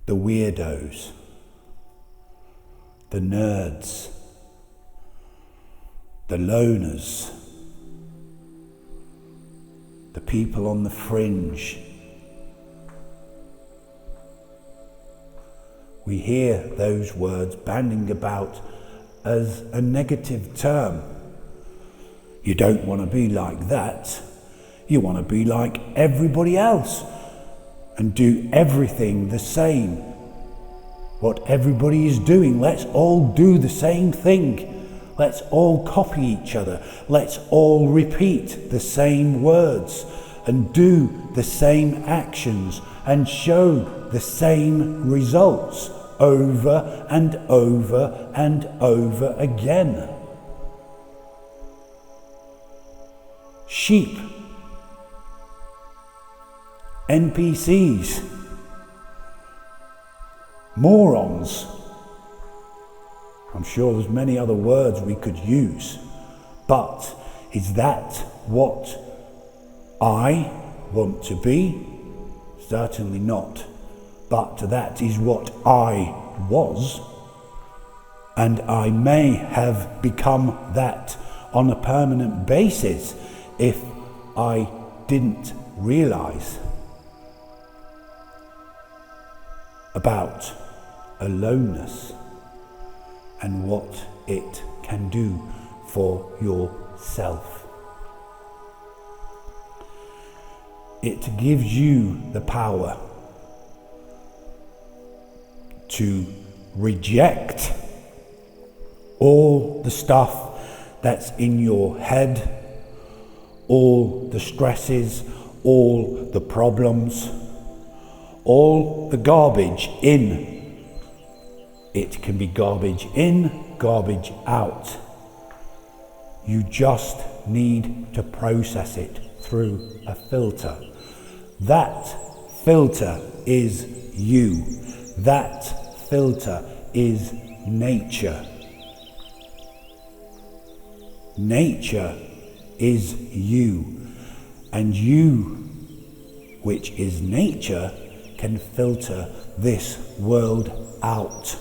the weirdos, the nerds, the loners, the people on the fringe. We hear those words bandied about as a negative term. You don't want to be like that. You want to be like everybody else and do everything the same. What everybody is doing, let's all do the same thing. Let's all copy each other. Let's all repeat the same words and do the same actions and show the same results over and over and over again. Sheep, NPCs, morons. I'm sure there's many other words we could use, but is that what I want to be? Certainly not, but that is what I was, and I may have become that on a permanent basis if I didn't realize about aloneness and what it can do for yourself. It gives you the power to reject all the stuff that's in your head, all the stresses, all the problems, all the garbage in. It can be garbage in, garbage out. You just need to process it through a filter. That filter is you. That filter is nature. Nature is you, and you, which is nature, can filter this world out.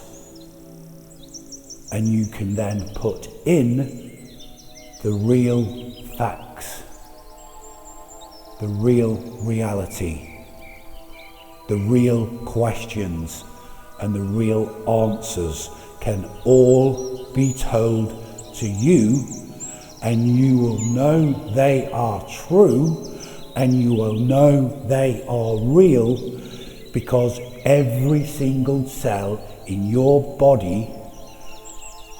And you can then put in the real facts, the real reality, the real questions, and the real answers can all be told to you, and you will know they are true, and you will know they are real, because every single cell in your body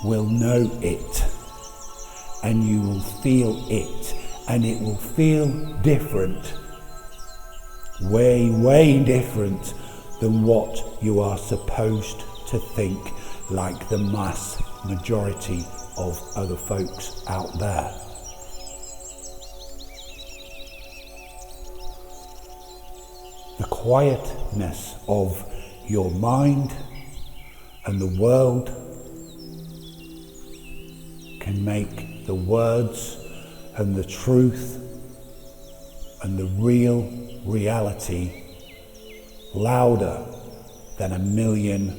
will know it, and you will feel it, and it will feel different, way different than what you are supposed to think, like the mass majority of other folks out there. The quietness of your mind and the world can make the words and the truth and the real reality louder than a million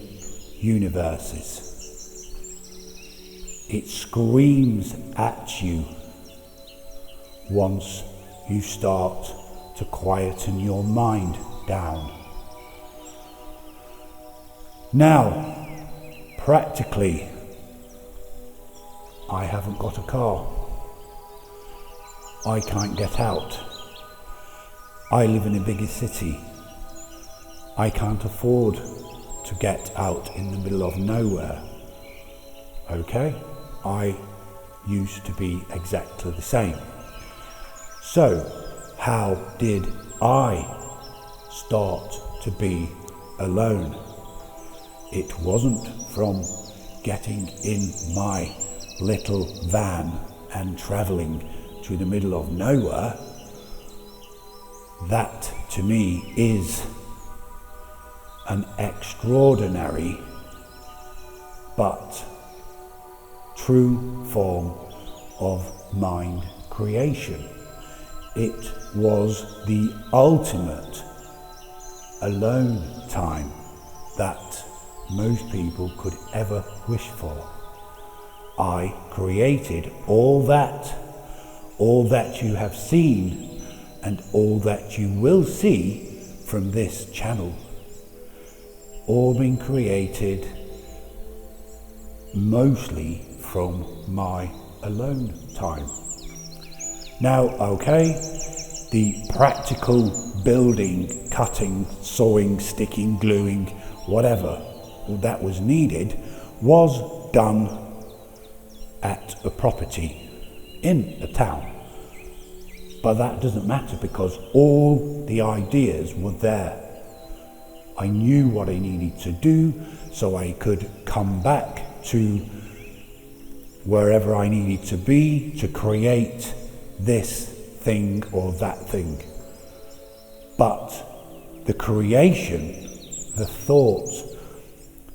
universes. It screams at you once you start to quieten your mind down. Now, practically, I haven't got a car. I can't get out. I live in a bigger city. I can't afford to get out in the middle of nowhere. Okay? I used to be exactly the same. So, how did I start to be alone? It wasn't from getting in my little van and travelling to the middle of nowhere. That to me is an extraordinary but true form of mind creation. It was the ultimate alone time that most people could ever wish for. I created all that you have seen and all that you will see from this channel. All been created mostly from my alone time. Now, okay, the practical building, cutting, sawing, sticking, gluing, whatever that was needed was done at a property in a town. But that doesn't matter because all the ideas were there. I knew what I needed to do, so I could come back to wherever I needed to be to create this thing or that thing. But the creation, the thoughts,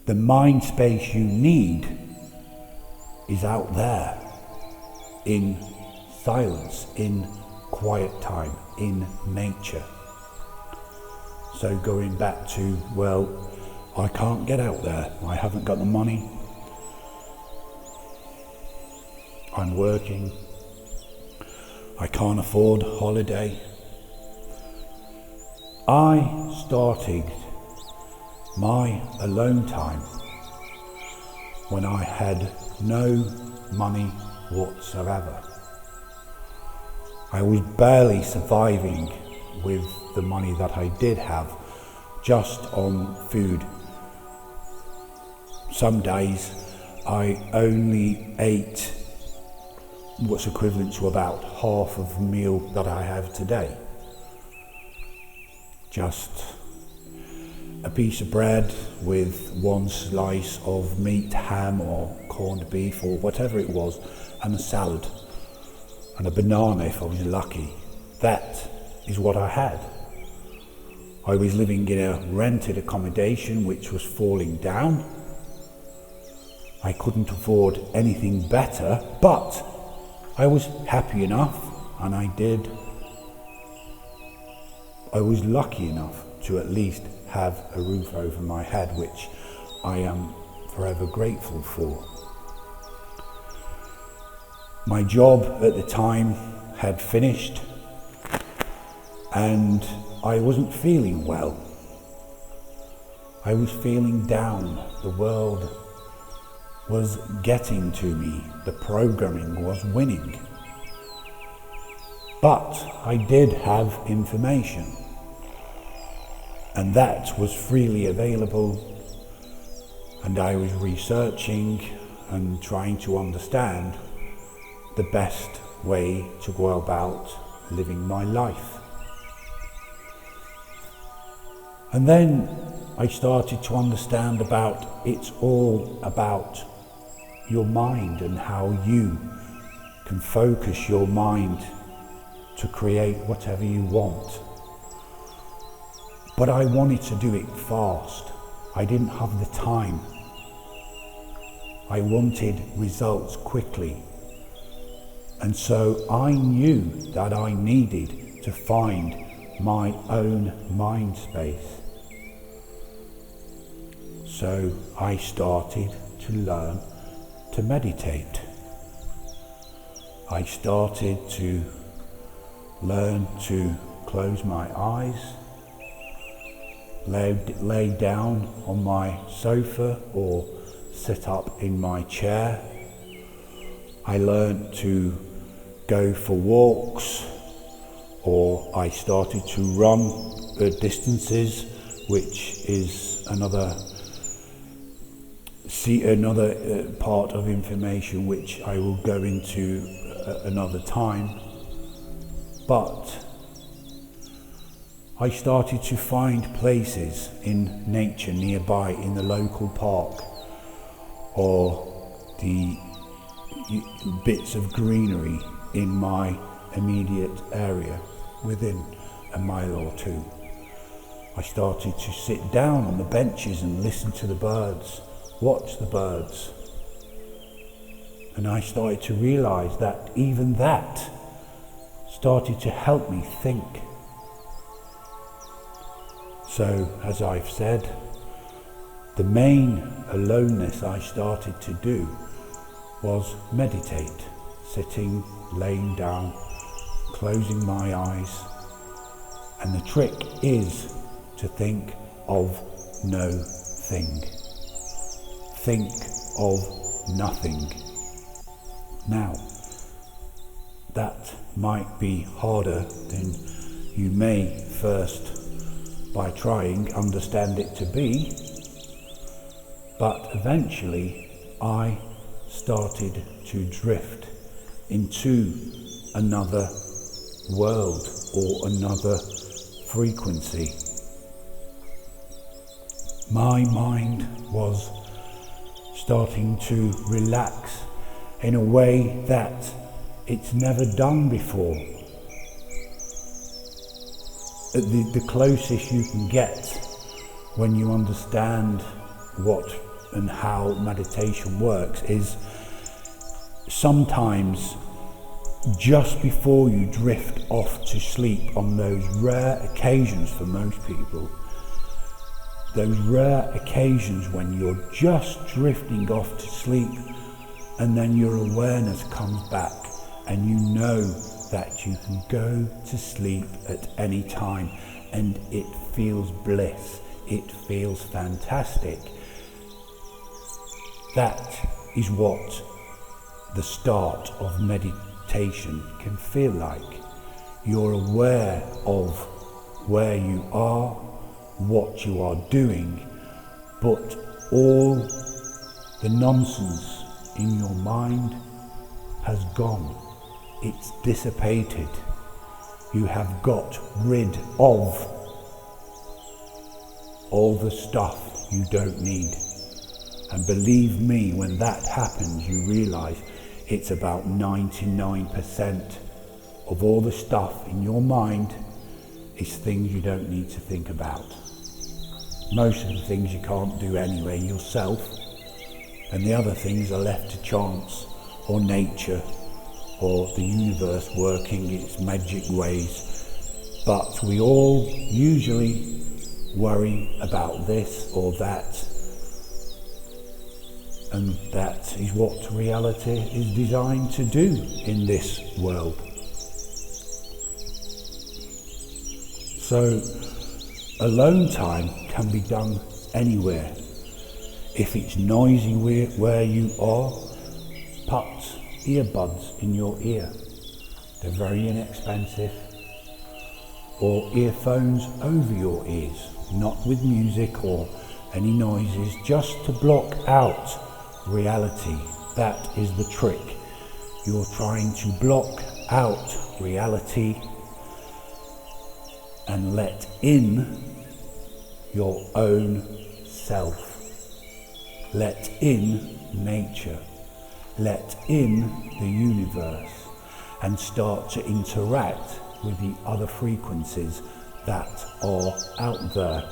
the mind space you need is out there in silence, in quiet time, in nature. So going back to, well, I can't get out there. I haven't got the money. I'm working. I can't afford holiday. I started my alone time when I had no money whatsoever. I was barely surviving with the money that I did have, just on food. Some days I only ate what's equivalent to about half of the meal that I have today. Just a piece of bread with one slice of meat, ham or corned beef or whatever it was, and a salad and a banana if I was lucky. That is what I had. I was living in a rented accommodation which was falling down. I couldn't afford anything better, but I was happy enough, and I was lucky enough to at least have a roof over my head, which I am forever grateful for. My job at the time had finished, and I wasn't feeling well. I was feeling down. The world was getting to me. The programming was winning. But I did have information, and that was freely available, and I was researching and trying to understand the best way to go about living my life. And then I started to understand it's all about your mind and how you can focus your mind to create whatever you want. But I wanted to do it fast. I didn't have the time. I wanted results quickly. And so I knew that I needed to find my own mind space. So I started to learn to meditate. I started to learn to close my eyes, lay down on my sofa or sit up in my chair. I learned to go for walks, or I started to run distances, which is another part of information which I will go into another time. But I started to find places in nature nearby in the local park, or the bits of greenery in my immediate area within a mile or two. I started to sit down on the benches and listen to the birds, watch the birds. And I started to realize that even that started to help me think. So, as I've said, The main aloneness I started to do was meditate, sitting, laying down, closing my eyes. And the trick is to think of no thing. Think of nothing. Now, that might be harder than you may first, by trying, understand it to be, but eventually I started to drift into another world or another frequency. My mind was starting to relax in a way that it's never done before. The closest you can get when you understand what and how meditation works is sometimes just before you drift off to sleep, on those rare occasions for most people, those rare occasions when you're just drifting off to sleep and then your awareness comes back and you know that you can go to sleep at any time and it feels bliss, it feels fantastic. That is what the start of meditation can feel like. You're aware of where you are, what you are doing, but all the nonsense in your mind has gone. It's dissipated. You have got rid of all the stuff you don't need. And believe me, when that happens, you realize it's about 99% of all the stuff in your mind is things you don't need to think about. Most of the things you can't do anyway yourself, and the other things are left to chance or nature or the universe working its magic ways. But we all usually worry about this or that, and that is what reality is designed to do in this world. So alone time can be done anywhere. If it's noisy where you are, put earbuds in your ear. They're very inexpensive. Or earphones over your ears, not with music or any noises, just to block out reality. That is the trick. You're trying to block out reality and let in your own self. Let in nature. Let in the universe and start to interact with the other frequencies that are out there.